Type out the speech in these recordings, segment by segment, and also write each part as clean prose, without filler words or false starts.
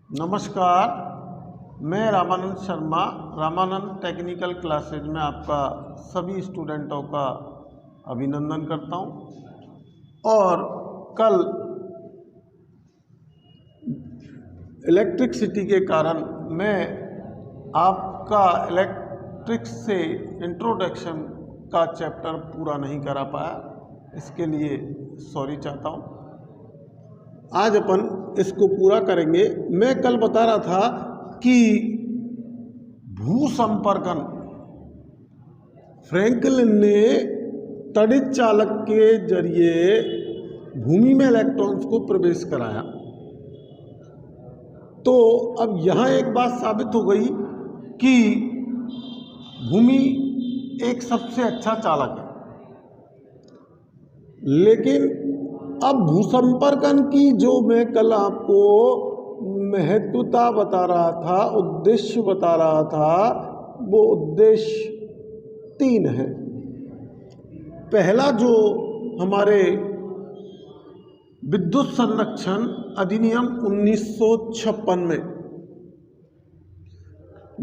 नमस्कार, मैं Ramanand Sharma Ramanand technical classes में आपका सभी स्टूडेंटों का अभिनंदन करता हूं। और कल इलेक्ट्रिसिटी के कारण मैं आपका इलेक्ट्रिक से इंट्रोडक्शन का चैप्टर पूरा नहीं करा पाया, इसके लिए सॉरी चाहता हूं। आज अपन इसको पूरा करेंगे। मैं कल बता रहा था कि भूसंपर्कन फ्रैंकलिन ने तड़ित चालक के जरिए भूमि में इलेक्ट्रॉन्स को प्रवेश कराया। तो अब यहाँ एक बात साबित हो गई कि भूमि एक सबसे अच्छा चालक है, लेकिन अब भूसंपर्कन की जो मैं कल आपको महत्वता बता रहा था, उद्देश्य बता रहा था, वो उद्देश्य 3 है। पहला जो हमारे विद्युत संरक्षण अधिनियम 1956 में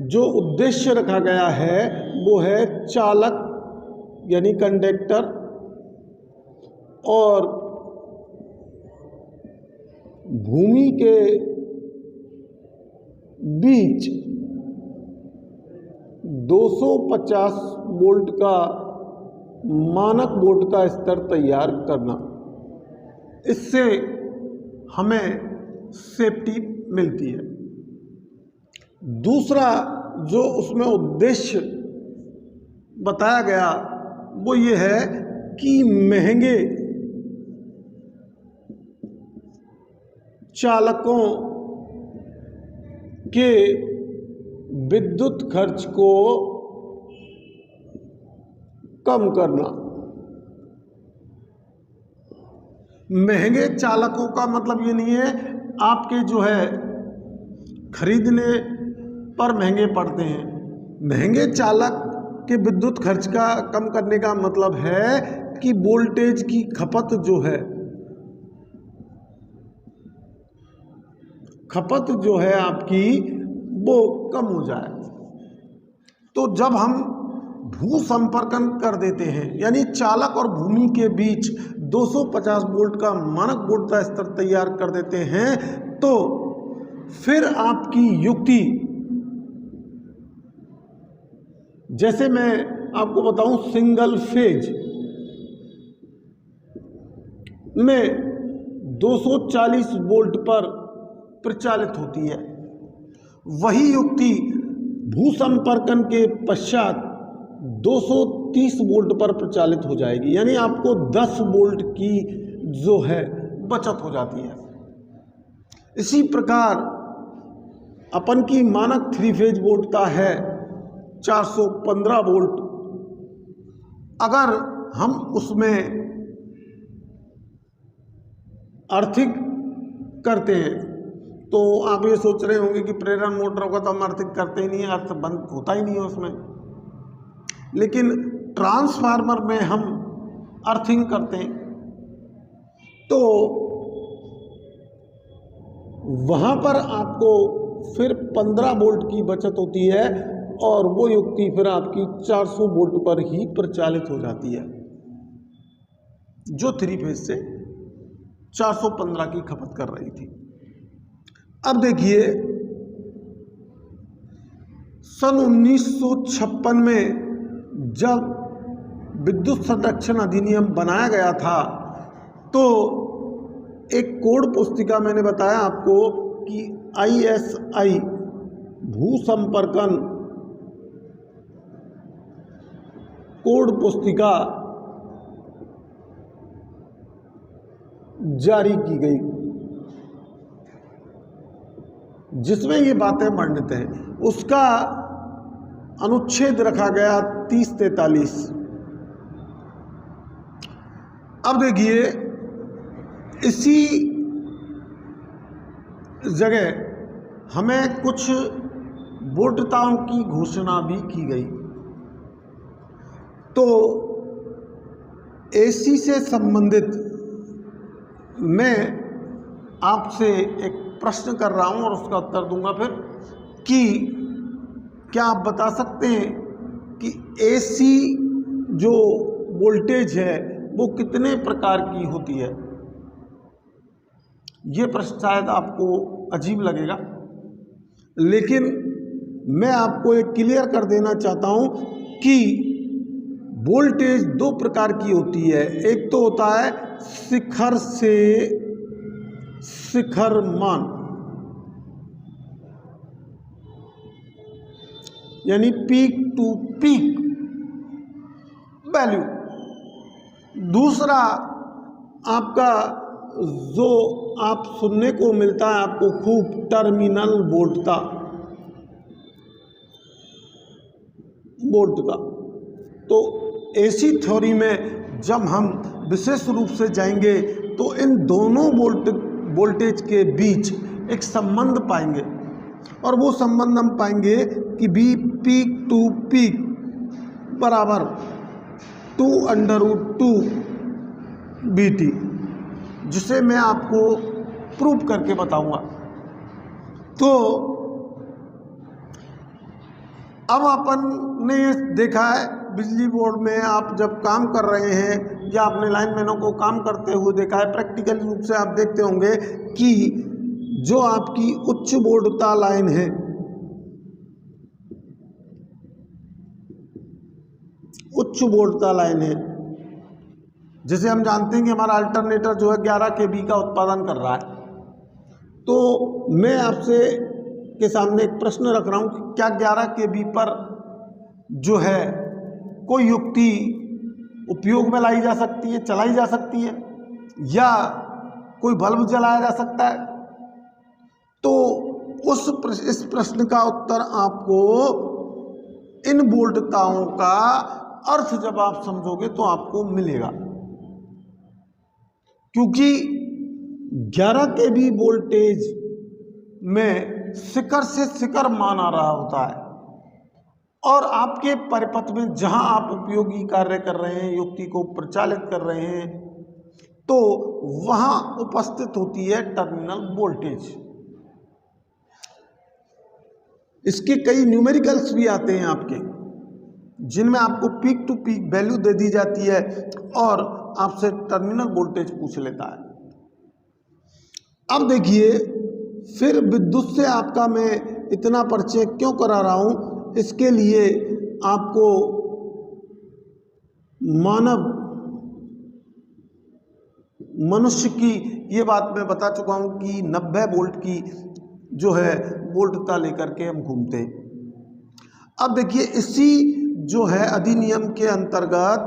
जो उद्देश्य रखा गया है वो है चालक यानी कंडक्टर और भूमि के बीच 250 वोल्ट का मानक वोल्ट का स्तर तैयार करना। इससे हमें सेफ्टी मिलती है। दूसरा जो उसमें उद्देश्य बताया गया वो ये है कि महंगे चालकों के विद्युत खर्च को कम करना। महंगे चालकों का मतलब ये नहीं है आपके जो है खरीदने पर महंगे पड़ते हैं। महंगे चालक के विद्युत खर्च का कम करने का मतलब है कि वोल्टेज की खपत जो है आपकी वो कम हो जाए। तो जब हम भूसंपर्कन कर देते हैं यानी चालक और भूमि के बीच 250 वोल्ट का मानक वोल्ट का स्तर तैयार कर देते हैं, तो फिर आपकी युक्ति, जैसे मैं आपको बताऊं, सिंगल फेज में 240 वोल्ट पर प्रचालित होती है, वही युक्ति भूसंपर्कन के पश्चात 230 वोल्ट पर प्रचालित हो जाएगी, यानी आपको 10 वोल्ट की जो है बचत हो जाती है। इसी प्रकार अपन की मानक 3 फेज वोल्टता है 415 वोल्ट। अगर हम उसमें अर्थिंग करते हैं तो आप ये सोच रहे होंगे कि प्रेरण मोटर होगा तो हम अर्थिंग करते ही नहीं है, अर्थ बंद होता ही नहीं है उसमें। लेकिन ट्रांसफार्मर में हम अर्थिंग करते हैं तो वहाँ पर आपको फिर 15 वोल्ट की बचत होती है और वो युक्ति फिर आपकी 400 वोल्ट पर ही प्रचालित हो जाती है, जो 3 फेज से 415 की खपत कर रही थी। अब देखिए, सन 1956 में जब विद्युत संरक्षण अधिनियम बनाया गया था तो एक कोड पुस्तिका मैंने बताया आपको कि ISI भूसंपर्कन कोड पुस्तिका जारी की गई, जिसमें ये बातें वर्णित हैं। उसका अनुच्छेद रखा गया 3043। अब देखिए, इसी जगह हमें कुछ वोल्टताओं की घोषणा भी की गई। तो AC से संबंधित मैं आपसे एक प्रश्न कर रहा हूं और उसका उत्तर दूंगा फिर कि क्या आप बता सकते हैं कि एसी जो वोल्टेज है वो कितने प्रकार की होती है। ये प्रश्न शायद आपको अजीब लगेगा, लेकिन मैं आपको एक क्लियर कर देना चाहता हूं कि वोल्टेज दो प्रकार की होती है। एक तो होता है शिखर से शिखर मान, यानी पीक टू पीक वैल्यू। दूसरा आपका जो आप सुनने को मिलता है आपको खूब, टर्मिनल वोल्ट का। तो एसी थ्योरी में जब हम विशेष रूप से जाएंगे तो इन दोनों वोल्टेज के बीच एक संबंध पाएंगे, और वो संबंध हम पाएंगे कि बी पीक टू पीक बराबर 2√2 BT, जिसे मैं आपको प्रूव करके बताऊंगा। तो अब अपन ने ये देखा है बिजली बोर्ड में आप जब काम कर रहे हैं या अपने लाइनमैनों को काम करते हुए देखा है, प्रैक्टिकल रूप से आप देखते होंगे कि जो आपकी उच्च वोल्टता लाइन है, उच्च वोल्टता लाइन है, जैसे हम जानते हैं कि हमारा अल्टरनेटर जो है 11 kV का उत्पादन कर रहा है। तो मैं आपसे के सामने एक प्रश्न रख रहा हूं कि क्या 11 kV पर जो है कोई युक्ति उपयोग में लाई जा सकती है, चलाई जा सकती है, या कोई बल्ब जलाया जा सकता है? तो इस प्रश्न का उत्तर आपको इन वोल्टताओं का अर्थ जब आप समझोगे तो आपको मिलेगा, क्योंकि 11 kV वोल्टेज में शिखर से शिखर मान आ रहा होता है, और आपके परिपथ में जहां आप उपयोगी कार्य कर रहे हैं, युक्ति को प्रचालित कर रहे हैं, तो वहां उपस्थित होती है टर्मिनल वोल्टेज। इसके कई न्यूमेरिकल्स भी आते हैं आपके, जिनमें आपको पीक टू पीक वैल्यू दे दी जाती है और आपसे टर्मिनल वोल्टेज पूछ लेता है। अब देखिए, फिर विद्युत से आपका मैं इतना परिचय क्यों करा रहा हूं, इसके लिए आपको मनुष्य की ये बात मैं बता चुका हूं कि 90 वोल्ट की जो है वोल्टता लेकर के हम घूमते हैं। अब देखिए, इसी जो है अधिनियम के अंतर्गत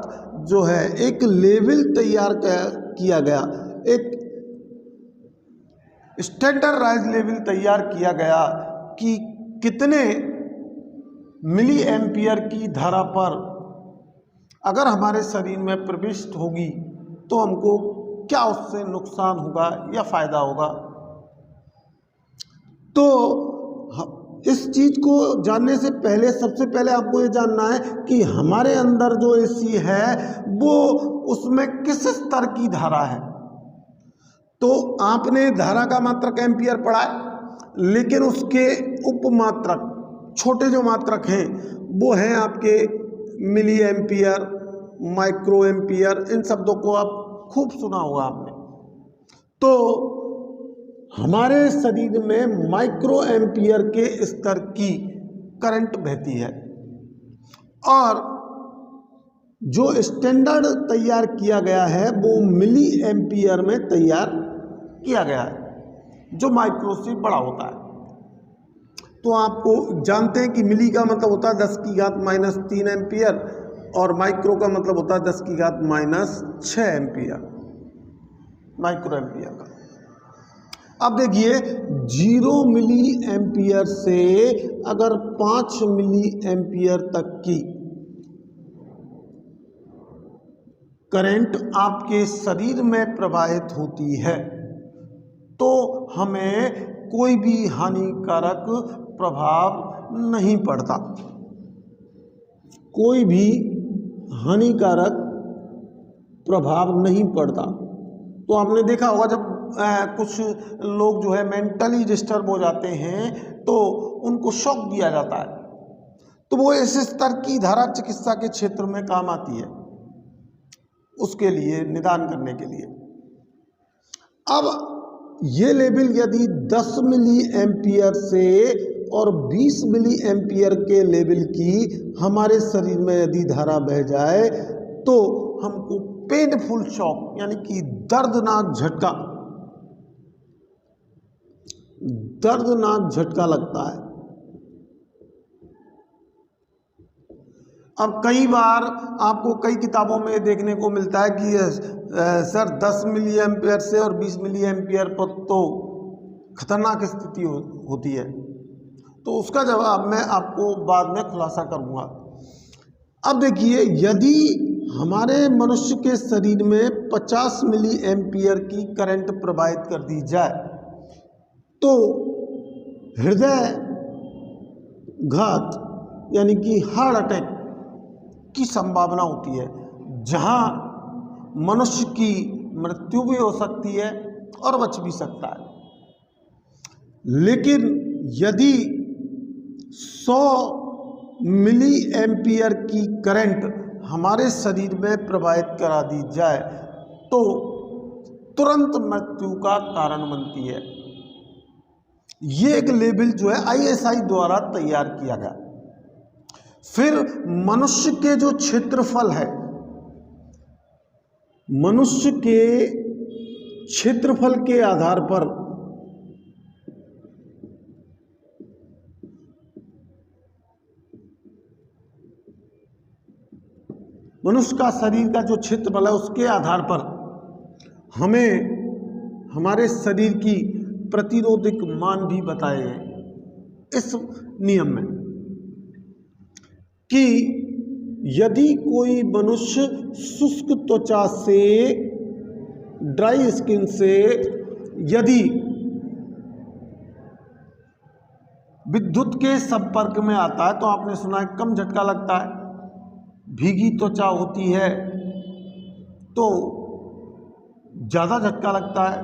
जो है एक लेवल तैयार किया गया, एक स्टैंडर्डाइज लेवल तैयार किया गया कि कितने मिली एम्पियर की धारा पर अगर हमारे शरीर में प्रविष्ट होगी तो हमको क्या उससे नुकसान होगा या फायदा होगा। तो इस चीज को जानने से पहले सबसे पहले आपको ये जानना है कि हमारे अंदर जो एसी है वो उसमें किस स्तर की धारा है। तो आपने धारा का मात्रक एम्पियर पढ़ा है, लेकिन उसके उपमात्रक छोटे जो मात्रक हैं वो हैं आपके मिली एम्पियर, माइक्रो एम्पियर, इन शब्दों को आप खूब सुना होगा आपने। तो हमारे शरीर में माइक्रो एम्पियर के स्तर की करंट बहती है, और जो स्टैंडर्ड तैयार किया गया है वो मिली एम्पियर में तैयार किया गया है, जो माइक्रो से बड़ा होता है। तो आपको जानते हैं कि मिली का मतलब होता है 10⁻³ एम्पियर, और माइक्रो का मतलब होता है 10⁻⁻6 एम्पियर, माइक्रो एम्पियर का। अब देखिए, 0 मिली एम्पियर से अगर 5 मिली एम्पियर तक की करंट आपके शरीर में प्रवाहित होती है तो हमें कोई भी हानिकारक प्रभाव नहीं पड़ता, कोई भी हानिकारक प्रभाव नहीं पड़ता। तो आपने देखा होगा जब कुछ लोग जो है मेंटली डिस्टर्ब हो जाते हैं तो उनको शॉक दिया जाता है, तो वो इस स्तर की धारा चिकित्सा के क्षेत्र में काम आती है, उसके लिए निदान करने के लिए। अब ये लेवल यदि 10 मिली एम्पियर से और 20 मिली एम्पियर के लेवल की हमारे शरीर में यदि धारा बह जाए तो हमको पेनफुल शॉक यानी कि दर्दनाक झटका लगता है। अब कई बार आपको कई किताबों में देखने को मिलता है कि सर 10 मिली एम्पियर से और 20 मिली एम्पियर पर तो खतरनाक स्थिति होती है, तो उसका जवाब मैं आपको बाद में खुलासा करूँगा। अब देखिए, यदि हमारे मनुष्य के शरीर में 50 मिली एम्पियर की करंट प्रवाहित कर दी जाए तो हृदय घात यानी कि हार्ट अटैक की संभावना होती है, जहां मनुष्य की मृत्यु भी हो सकती है और बच भी सकता है। लेकिन यदि 100 मिली एम्पियर की करंट हमारे शरीर में प्रवाहित करा दी जाए तो तुरंत मृत्यु का कारण बनती है। ये एक लेवल जो है ISI द्वारा तैयार किया गया। फिर मनुष्य के जो क्षेत्रफल है, मनुष्य के क्षेत्रफल के आधार पर मनुष्य का शरीर का जो क्षेत्रफल है उसके आधार पर हमें हमारे शरीर की प्रतिरोधक मान भी बताए गए इस नियम में कि यदि कोई मनुष्य शुष्क त्वचा से, ड्राई स्किन से यदि विद्युत के संपर्क में आता है तो आपने सुना है कम झटका लगता है। भीगी त्वचा होती है तो ज़्यादा झटका लगता है।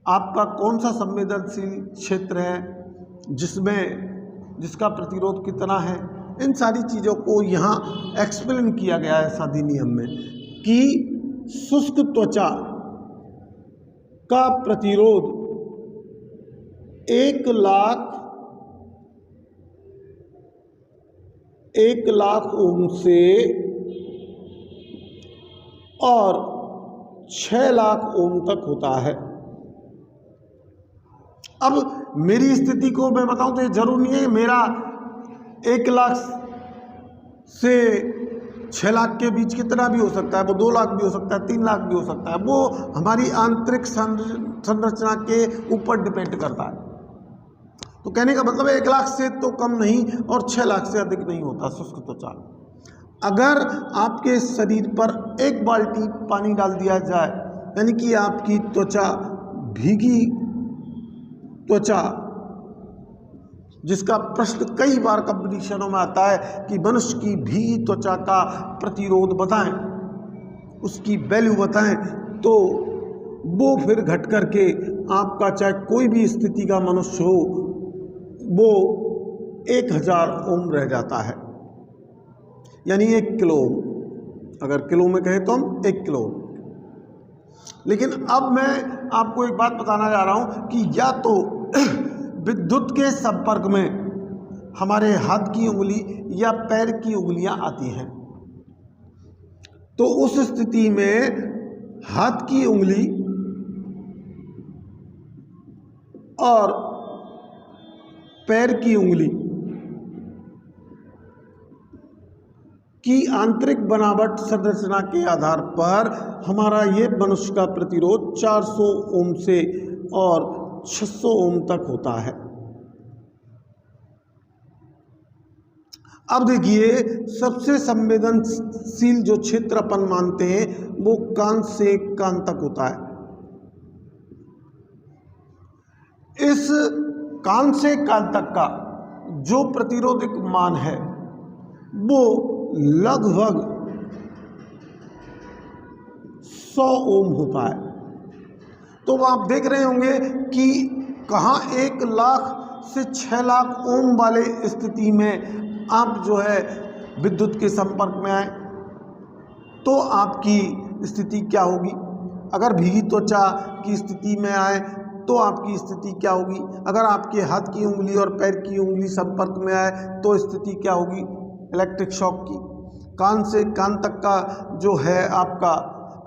आपका कौन सा संवेदनशील क्षेत्र है, जिसका प्रतिरोध कितना है, इन सारी चीज़ों को यहाँ एक्सप्लेन किया गया है इस अधिनियम में कि शुष्क त्वचा का प्रतिरोध 1 लाख ओम से और 6 लाख ओम तक होता है। अब मेरी स्थिति को मैं बताऊं तो ये जरूर नहीं है मेरा 1 लाख से 6 लाख के बीच कितना भी हो सकता है, वो 2 लाख भी हो सकता है, 3 लाख भी हो सकता है, वो हमारी आंतरिक संरचना के ऊपर डिपेंड करता है। तो कहने का मतलब है 1 लाख से तो कम नहीं और 6 लाख से अधिक नहीं होता शुष्क त्वचा। अगर आपके शरीर पर 1 बाल्टी पानी डाल दिया जाए यानी कि आपकी त्वचा भीगी त्वचा, जिसका प्रश्न कई बार कंपटीशनों में आता है कि मनुष्य की भीगी त्वचा का प्रतिरोध बताएं, उसकी वैल्यू बताएं, तो वो फिर घट करके आपका चाहे कोई भी स्थिति का मनुष्य हो वो 1000 ओम रह जाता है, यानी 1 किलो ओम। अगर किलो में कहें तो हम 1 किलो ओम। लेकिन अब मैं आपको एक बात बताना जा रहा हूं कि या तो विद्युत के संपर्क में हमारे हाथ की उंगली या पैर की उंगलियां आती हैं, तो उस स्थिति में हाथ की उंगली और पैर की उंगली की आंतरिक बनावट संरचना के आधार पर हमारा ये मनुष्य का प्रतिरोध 400 ओम से और 600 ओम तक होता है। अब देखिए, सबसे संवेदनशील जो क्षेत्र अपन मानते हैं वो कान से कान तक होता है। इस कान से कान तक का जो प्रतिरोधक मान है वो लगभग 100 ओम होता है। तो आप देख रहे होंगे कि कहाँ 1 लाख से 6 लाख ओम वाले स्थिति में आप जो है विद्युत के संपर्क में आए तो आपकी स्थिति क्या होगी। अगर भीगी त्वचा की स्थिति में आए तो आपकी स्थिति क्या होगी। अगर आपके हाथ की उंगली और पैर की उंगली संपर्क में आए तो स्थिति क्या होगी इलेक्ट्रिक शॉक की। कान से कान तक का जो है आपका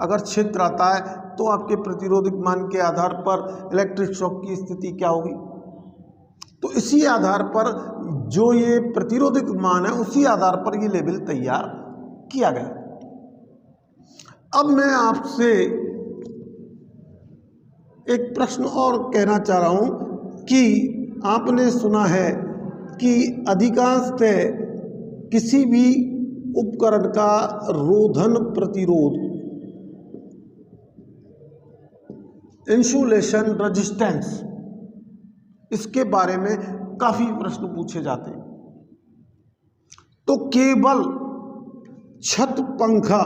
अगर क्षेत्र आता है तो आपके प्रतिरोधक मान के आधार पर इलेक्ट्रिक शॉक की स्थिति क्या होगी। तो इसी आधार पर जो ये प्रतिरोधक मान है उसी आधार पर ये लेवल तैयार किया गया। अब मैं आपसे एक प्रश्न और कहना चाह रहा हूं कि आपने सुना है कि अधिकांशतः किसी भी उपकरण का रोधन प्रतिरोध इंसुलेशन रेजिस्टेंस इसके बारे में काफी प्रश्न पूछे जाते हैं। तो केवल छत पंखा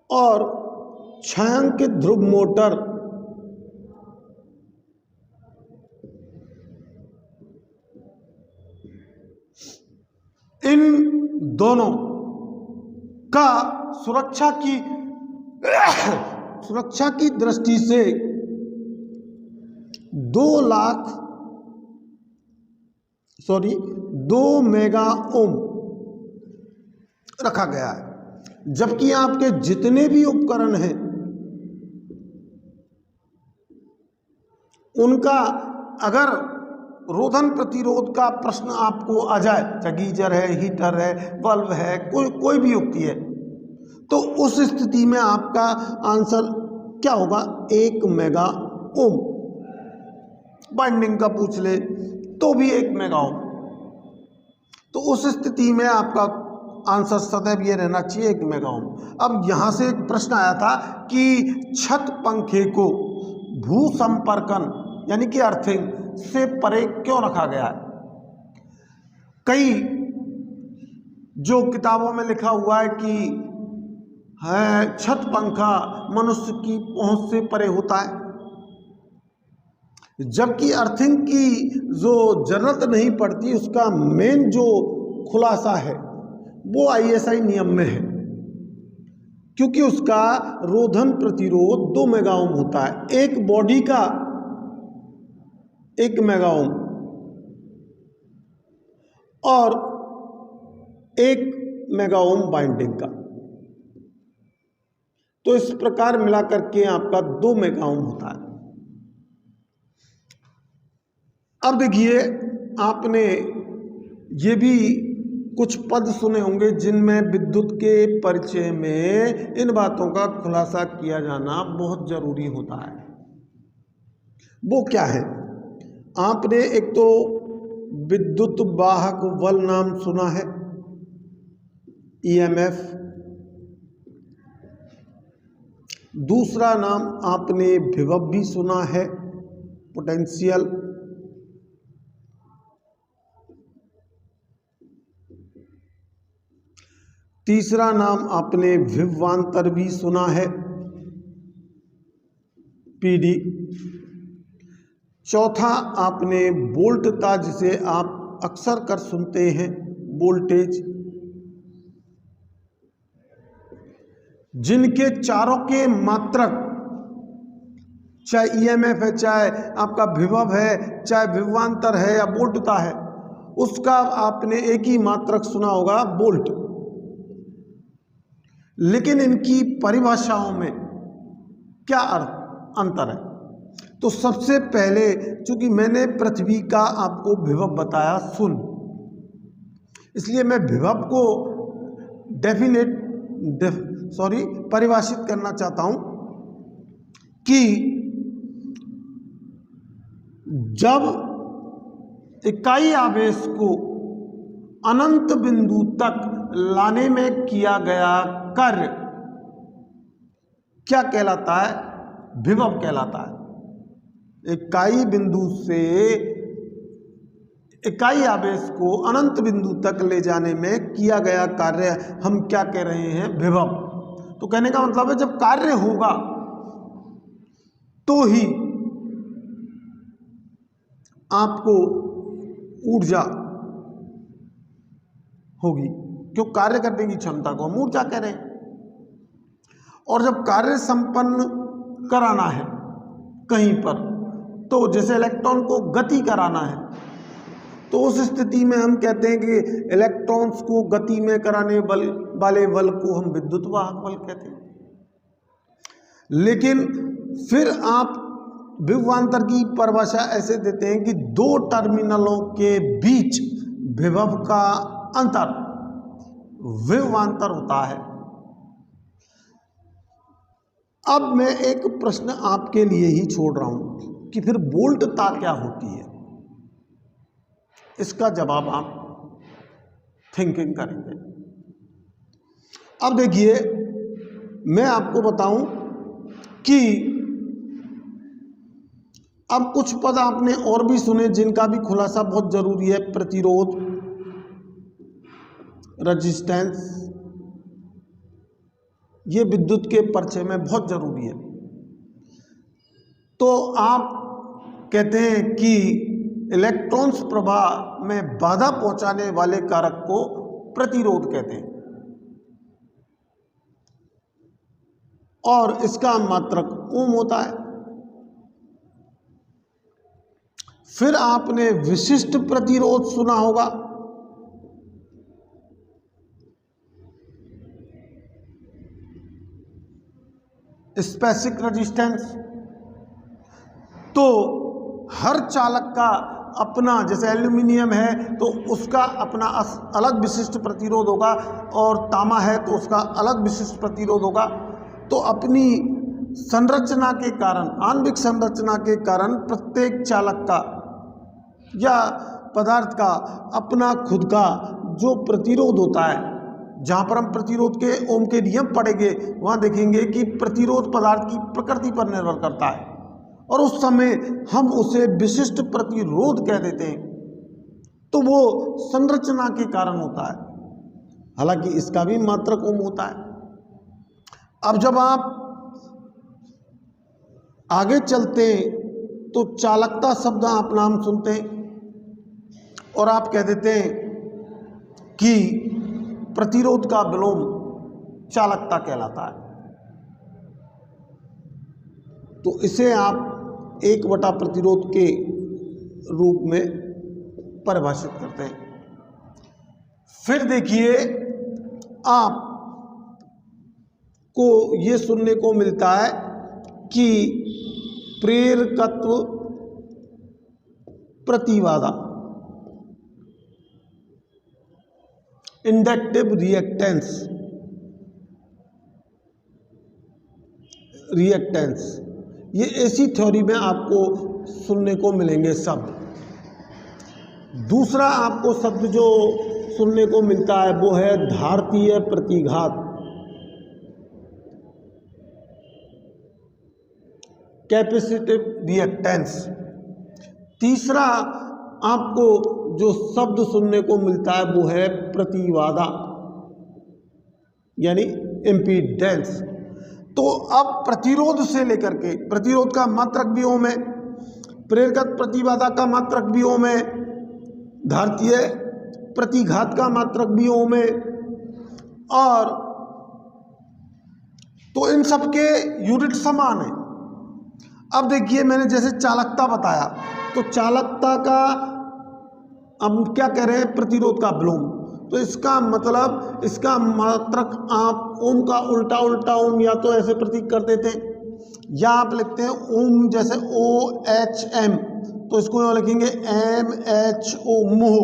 और छायांकित ध्रुव मोटर इन दोनों का सुरक्षा की दृष्टि से 2 मेगा ओम रखा गया है। जबकि आपके जितने भी उपकरण हैं उनका अगर रोधन प्रतिरोध का प्रश्न आपको आ जाए, चाहे गीजर है, हीटर है, बल्ब है, कोई भी युक्ति है, तो उस स्थिति में आपका आंसर क्या होगा 1 मेगा ओम। बाइंडिंग का पूछ ले तो भी 1 मेगा ओम। तो उस स्थिति में आपका आंसर सदैव ये रहना चाहिए 1 मेगा ओम। अब यहाँ से एक प्रश्न आया था कि छत पंखे को भू संपर्कन यानी कि अर्थिंग से परे क्यों रखा गया है। कई जो किताबों में लिखा हुआ है कि है छत पंखा मनुष्य की पहुंच से परे होता है, जबकि अर्थिंग की जो जरूरत नहीं पड़ती उसका मेन जो खुलासा है वो ISI नियम में है, क्योंकि उसका रोधन प्रतिरोध 2 मेगा ओम होता है। एक बॉडी का 1 मेगा ओम और 1 मेगा ओम बाइंडिंग का, तो इस प्रकार मिलाकर के आपका 2 मेगा ओम होता है। अब देखिए आपने ये भी कुछ पद सुने होंगे जिनमें विद्युत के परिचय में इन बातों का खुलासा किया जाना बहुत जरूरी होता है। वो क्या है, आपने एक तो विद्युत वाहक बल नाम सुना है, EMF। दूसरा नाम आपने विभव भी सुना है, पोटेंशियल। तीसरा नाम आपने विभवांतर भी सुना है, PD। चौथा आपने वोल्टता जिसे आप अक्सर कर सुनते हैं, वोल्टेज। जिनके चारों के मात्रक, चाहे EMF है, चाहे आपका विभव है, चाहे विभवांतर है या वोल्टता है, उसका आपने एक ही मात्रक सुना होगा, वोल्ट। लेकिन इनकी परिभाषाओं में क्या अंतर है। तो सबसे पहले चूंकि मैंने पृथ्वी का आपको विभव बताया शून्य, इसलिए मैं विभव को परिभाषित करना चाहता हूं कि जब इकाई आवेश को अनंत बिंदु तक लाने में किया गया कार्य क्या कहलाता है, विभव कहलाता है। इकाई बिंदु से इकाई आवेश को अनंत बिंदु तक ले जाने में किया गया कार्य हम क्या कह रहे हैं, विभव। तो कहने का मतलब है जब कार्य होगा तो ही आपको ऊर्जा होगी, क्यों कार्य करने की क्षमता को हम ऊर्जा कह रहे हैं। और जब कार्य संपन्न कराना है कहीं पर, तो जैसे इलेक्ट्रॉन को गति कराना है, तो उस स्थिति में हम कहते हैं कि इलेक्ट्रॉन्स को गति में कराने वाले बल को हम विद्युत वाहक बल कहते हैं। लेकिन फिर आप विभवांतर की परिभाषा ऐसे देते हैं कि दो टर्मिनलों के बीच विभव का अंतर विभवांतर होता है। अब मैं एक प्रश्न आपके लिए ही छोड़ रहा हूं कि फिर वोल्टता क्या होती है, इसका जवाब आप थिंकिंग करेंगे। अब देखिए, मैं आपको बताऊं कि अब कुछ पद आपने और भी सुने जिनका भी खुलासा बहुत जरूरी है। प्रतिरोध, रेजिस्टेंस, ये विद्युत के परिचय में बहुत जरूरी है। तो आप कहते हैं कि इलेक्ट्रॉन्स प्रवाह में बाधा पहुंचाने वाले कारक को प्रतिरोध कहते हैं, और इसका मात्रक ओम होता है। फिर आपने विशिष्ट प्रतिरोध सुना होगा। स्पेसिफिक रेजिस्टेंस, तो हर चालक का अपना, जैसे एल्यूमिनियम है तो उसका अपना अलग विशिष्ट प्रतिरोध होगा, और तांबा है तो उसका अलग विशिष्ट प्रतिरोध होगा। तो अपनी संरचना के कारण, आणविक संरचना के कारण प्रत्येक चालक का या पदार्थ का अपना खुद का जो प्रतिरोध होता है, जहाँ पर हम प्रतिरोध के ओम के नियम पढ़ेंगे वहाँ देखेंगे कि प्रतिरोध पदार्थ की प्रकृति पर निर्भर करता है, और उस समय हम उसे विशिष्ट प्रतिरोध कह देते हैं। तो वो संरचना के कारण होता है, हालांकि इसका भी मात्रक ओम होता है। अब जब आप आगे चलते तो चालकता शब्द आप नाम सुनते हैं और आप कह देते हैं कि प्रतिरोध का विलोम चालकता कहलाता है। तो इसे आप एक बटा प्रतिरोध के रूप में परिभाषित करते हैं। फिर देखिए, आप को ये सुनने को मिलता है कि प्रेरकत्व प्रतिबाधा, इंडक्टिव रिएक्टेंस, ये ऐसी थ्योरी में आपको सुनने को मिलेंगे शब्द। दूसरा आपको शब्द जो सुनने को मिलता है वो है धारतीय प्रतिघात, कैपेसिटिव रिएक्टेंस। तीसरा आपको जो शब्द सुनने को मिलता है वो है प्रतिबाधा, यानी इम्पीडेंस। तो अब प्रतिरोध से लेकर के, प्रतिरोध का मात्रक भी ओम है, प्रेरकत्व प्रतिबाधा का मात्रक भी ओम है, धारतीय प्रतिघात का मात्रक भी ओम है, और तो इन सब के यूनिट समान है। अब देखिए, मैंने जैसे चालकता बताया, तो चालकता का हम क्या कह रहे हैं, प्रतिरोध का विलोम। तो इसका मतलब, इसका मात्रक आप ओम का उल्टा ओम या तो ऐसे प्रतीक कर देते हैं, या आप लिखते हैं ओम जैसे OHM, तो इसको यहाँ लिखेंगे MHO, मोह।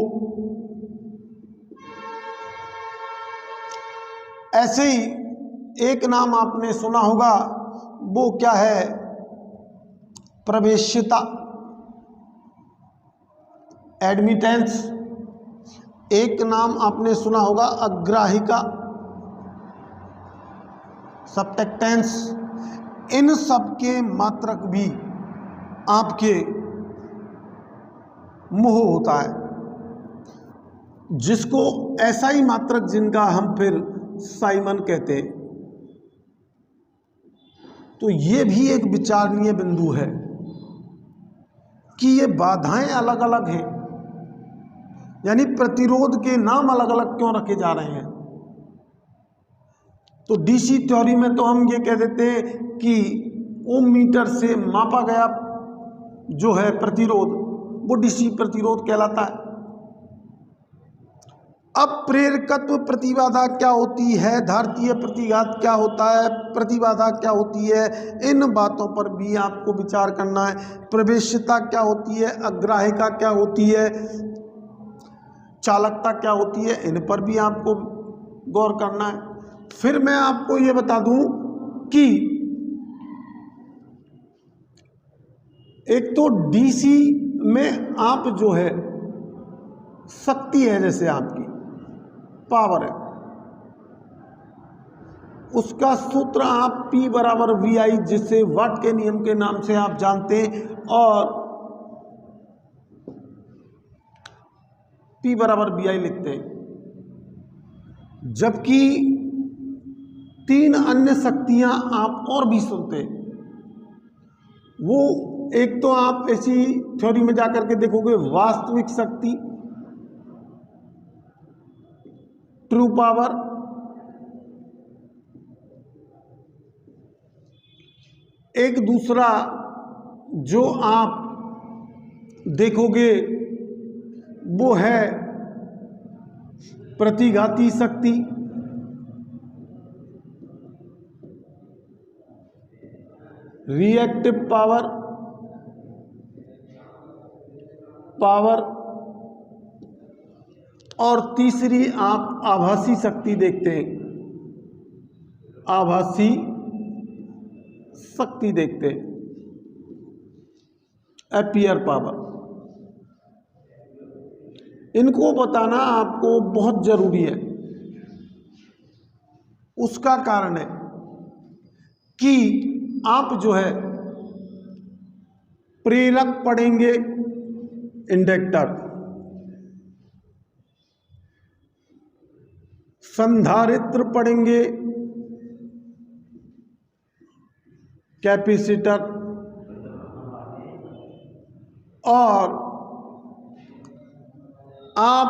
ऐसे ही एक नाम आपने सुना होगा, वो क्या है, प्रवेश्यता, एडमिटेंस। एक नाम आपने सुना होगा अग्राहिका, सब्टेक्टेंस। इन सब के मात्रक भी आपके मोह होता है, जिसको ऐसा ही मात्रक जिनका हम फिर साइमन कहते हैं। तो ये भी एक विचारणीय बिंदु है कि ये बाधाएं अलग अलग हैं, यानी प्रतिरोध के नाम अलग अलग क्यों रखे जा रहे हैं। तो डीसी थ्योरी में तो हम ये कह देते हैं कि ओम मीटर से मापा गया जो है प्रतिरोध वो डीसी प्रतिरोध कहलाता है। अब प्रेरकत्व प्रतिबाधा क्या होती है, धारतीय प्रतिघात क्या होता है, प्रतिबाधा क्या होती है, इन बातों पर भी आपको विचार करना है। प्रवेश्यता क्या होती है, अग्राह्यता क्या होती है, चालकता क्या होती है, इन पर भी आपको गौर करना है। फिर मैं आपको ये बता दूं कि एक तो डीसी में आप जो है शक्ति है, जैसे आपकी पावर है, उसका सूत्र आप P बराबर VI, जिसे वाट के नियम के नाम से आप जानते हैं, और P बराबर VI लिखते हैं। जबकि 3 अन्य शक्तियां आप और भी सुनते हैं। वो एक तो आप ऐसी थ्योरी में जाकर के देखोगे, वास्तविक शक्ति, ट्रू पावर, एक दूसरा जो आप देखोगे वो है प्रतिघाती शक्ति, रिएक्टिव पावर, और तीसरी आप आभासी शक्ति देखते हैं, आभासी शक्ति देखते हैं, एपियर पावर। इनको बताना आपको बहुत जरूरी है। उसका कारण है कि आप जो है प्रेरक पढ़ेंगे, इंडक्टर, संधारित्र पढ़ेंगे, कैपेसिटर, और आप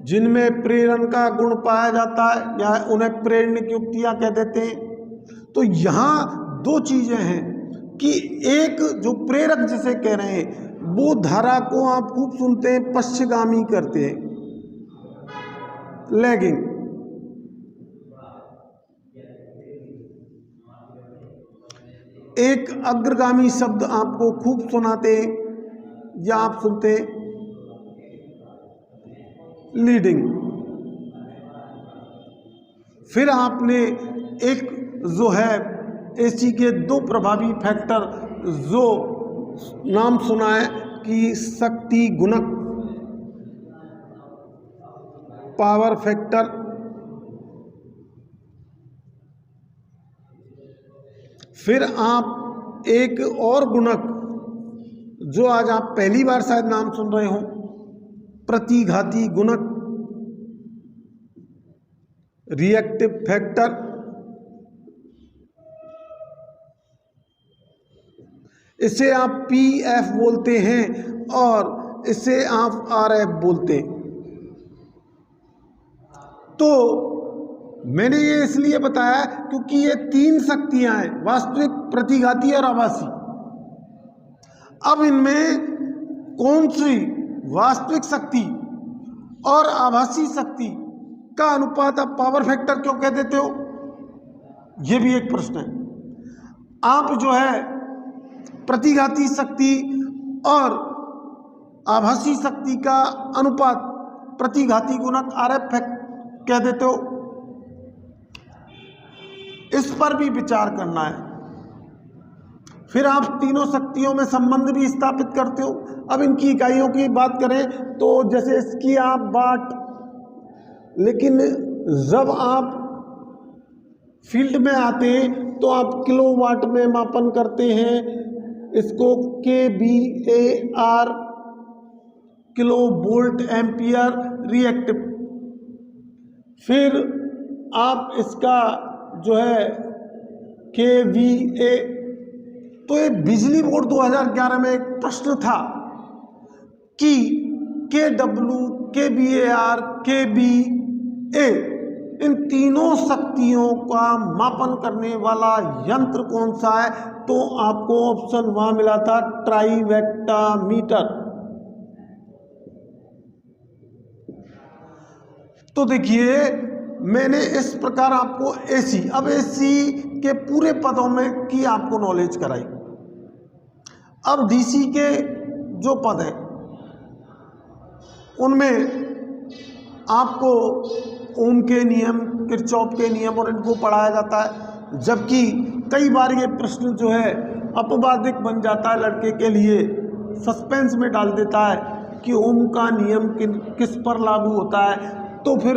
जिनमें प्रेरण का गुण पाया जाता है या उन्हें प्रेरणिक युक्तियां कह देते हैं। तो यहां 2 चीजें हैं कि एक जो प्रेरक जिसे कह रहे हैं वो धारा को आप खूब सुनते हैं, पश्चगामी करते हैं, लैगिंग। एक अग्रगामी शब्द आपको खूब सुनाते हैं या आप सुनते हैं, लीडिंग। फिर आपने एक जो है एसी के 2 प्रभावी फैक्टर जो नाम सुना है कि शक्ति गुणक, पावर फैक्टर, फिर आप एक और गुणक जो आज आप पहली बार शायद नाम सुन रहे हो, प्रतिघाती गुणक, रिएक्टिव फैक्टर। इसे आप PF बोलते हैं और इसे आप RF बोलते हैं। तो मैंने ये इसलिए बताया क्योंकि ये 3 शक्तियां हैं, वास्तविक, प्रतिघाती और आभासी। अब इनमें कौन सी वास्तविक शक्ति और आभासी शक्ति का अनुपात आप पावर फैक्टर क्यों कह देते हो, ये भी एक प्रश्न है। आप जो है प्रतिघाती शक्ति और आभासी शक्ति का अनुपात प्रतिघाती गुणक RF कह देते हो। इस पर भी विचार करना है। फिर आप तीनों शक्तियों में संबंध भी स्थापित करते हो। अब इनकी इकाइयों की बात करें तो जैसे इसकी आप वाट, लेकिन जब आप फील्ड में आते हैं तो आप किलोवाट में मापन करते हैं, इसको kVAR, kilo volt ampere reactive. फिर आप इसका जो है KVA। तो ये बिजली बोर्ड 2011 में एक प्रश्न था कि KW, KVAR, KVA इन तीनों शक्तियों का मापन करने वाला यंत्र कौन सा है? तो आपको ऑप्शन वहां मिला था ट्राइवेक्टामीटर। तो देखिए मैंने इस प्रकार आपको AC, अब AC के पूरे पदों में की आपको नॉलेज कराई। अब DC के जो पद है उनमें आपको ओम के नियम, किरचॉफ के नियम और इनको पढ़ाया जाता है, जबकि कई बार ये प्रश्न जो है अपवादिक बन जाता है, लड़के के लिए सस्पेंस में डाल देता है कि ओम का नियम किस पर लागू होता है। तो फिर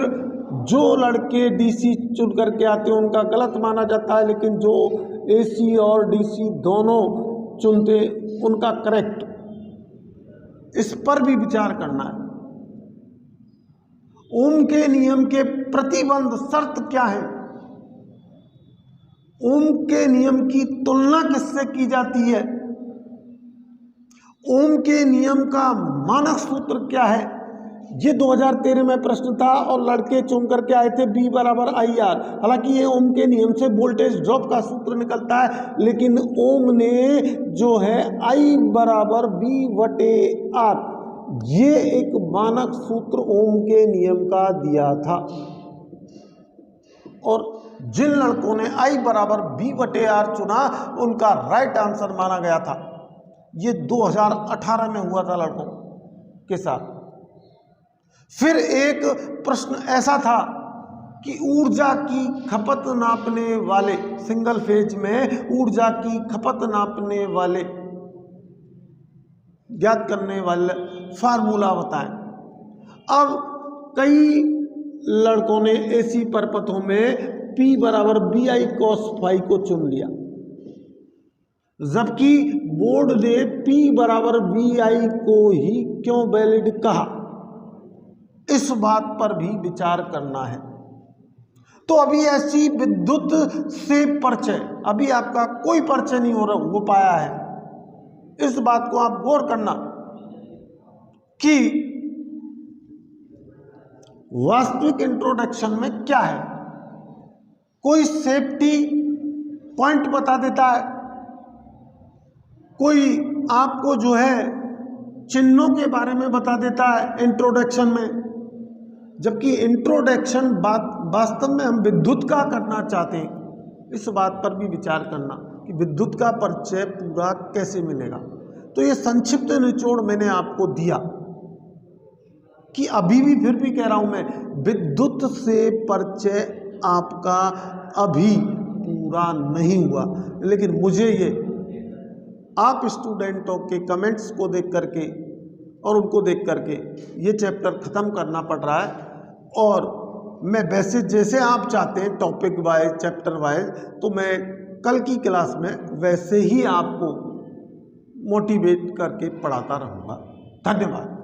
जो लड़के DC चुन करके आते हैं उनका गलत माना जाता है, लेकिन जो AC और DC दोनों चुनते उनका करेक्ट। इस पर भी विचार करना है। ओम के नियम के प्रतिबंध शर्त क्या है? ओम के नियम की तुलना किससे की जाती है? ओम के नियम का मानक सूत्र क्या है? ये 2013 में प्रश्न था और लड़के चुन करके आए थे B बराबर IR। हालांकि ये ओम के नियम से वोल्टेज ड्रॉप का सूत्र निकलता है, लेकिन ओम ने जो है I बराबर V/R ये एक मानक सूत्र ओम के नियम का दिया था। और जिन लड़कों ने I बराबर V/R चुना उनका राइट आंसर माना गया था। ये 2018 में हुआ था लड़कों के साथ। फिर एक प्रश्न ऐसा था कि ऊर्जा की खपत नापने वाले, सिंगल फेज में ऊर्जा की खपत नापने वाले ज्ञात करने वाले फार्मूला बताएं। अब कई लड़कों ने AC परपथों में P बराबर BI cos phi को चुन लिया, जबकि बोर्ड ने P बराबर BI को ही क्यों वैलिड कहा, इस बात पर भी विचार करना है। तो अभी ऐसी विद्युत से परिचय, अभी आपका कोई परिचय नहीं हो पाया है। इस बात को आप गौर करना कि वास्तविक इंट्रोडक्शन में क्या है। कोई सेफ्टी पॉइंट बता देता है, कोई आपको जो है चिन्हों के बारे में बता देता है इंट्रोडक्शन में, जबकि इंट्रोडक्शन वास्तव में हम विद्युत का करना चाहते हैं। इस बात पर भी विचार करना कि विद्युत का परिचय पूरा कैसे मिलेगा। तो ये संक्षिप्त निचोड़ मैंने आपको दिया कि अभी भी फिर भी कह रहा हूं मैं, विद्युत से परिचय आपका अभी पूरा नहीं हुआ, लेकिन मुझे ये आप स्टूडेंटों के कमेंट्स को देख करके और उनको देख करके ये चैप्टर ख़त्म करना पड़ रहा है। और मैं वैसे जैसे आप चाहते हैं टॉपिक वाइज, चैप्टर वाइज, तो मैं कल की क्लास में वैसे ही आपको मोटिवेट करके पढ़ाता रहूँगा। धन्यवाद।